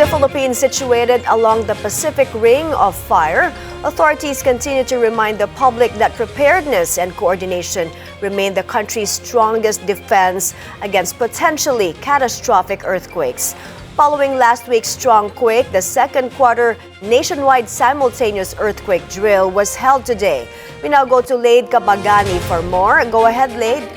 the Philippines situated along the Pacific Ring of Fire, authorities continue to remind the public that preparedness and coordination remain the country's strongest defense against potentially catastrophic earthquakes. Following last week's strong quake, the second quarter nationwide simultaneous earthquake drill was held today. We now go to Lade Cabagani for more. Go ahead, Lade.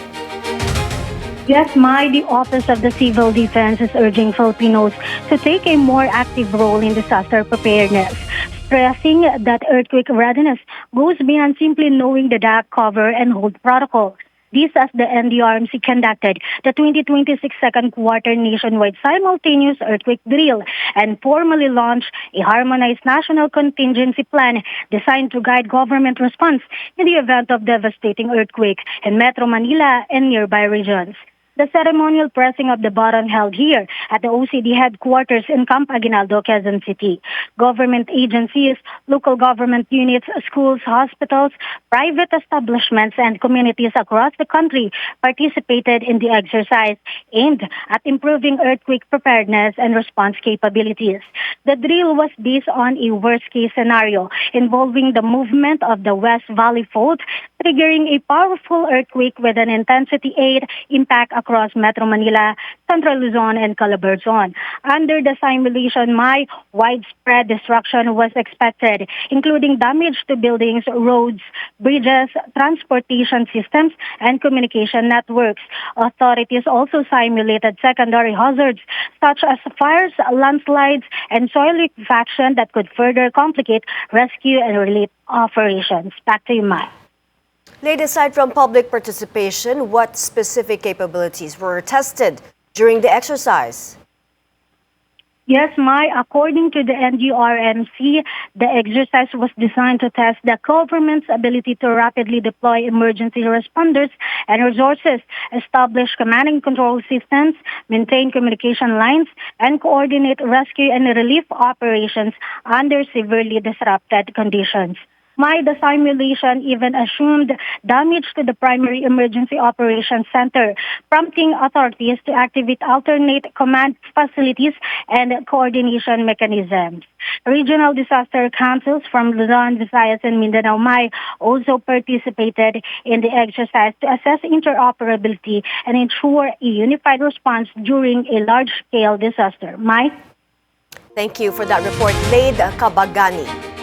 Yes, the Office of the Civil Defense is urging Filipinos to take a more active role in disaster preparedness, stressing that earthquake readiness goes beyond simply knowing the DAC cover and hold protocol. This as the NDRMC conducted the 2026 second quarter nationwide simultaneous earthquake drill and formally launched a harmonized national contingency plan designed to guide government response in the event of devastating earthquake in Metro Manila and nearby regions. The ceremonial pressing of the button held here at the OCD headquarters in Camp Aguinaldo, Quezon City. Government agencies, local government units, schools, hospitals, private establishments, and communities across the country participated in the exercise aimed at improving earthquake preparedness and response capabilities. The drill was based on a worst-case scenario involving the movement of the West Valley Fault, triggering a powerful earthquake with an intensity 8 impact across Metro Manila, Central Luzon, and Calabar Zone. Under the simulation, widespread destruction was expected, including damage to buildings, roads, bridges, transportation systems, and communication networks. Authorities also simulated secondary hazards such as fires, landslides, and soil liquefaction that could further complicate rescue and relief operations. Back to you, Mai. Lade, aside from public participation, what specific capabilities were tested during the exercise? Yes, according to the NDRMC, the exercise was designed to test the government's ability to rapidly deploy emergency responders and resources, establish command and control systems, maintain communication lines, and coordinate rescue and relief operations under severely disrupted conditions. The simulation even assumed damage to the primary emergency operations center, prompting authorities to activate alternate command facilities and coordination mechanisms. Regional disaster councils from Luzon, Visayas, and Mindanao also participated in the exercise to assess interoperability and ensure a unified response during a large-scale disaster. Thank you for that report, Lade Cabagani.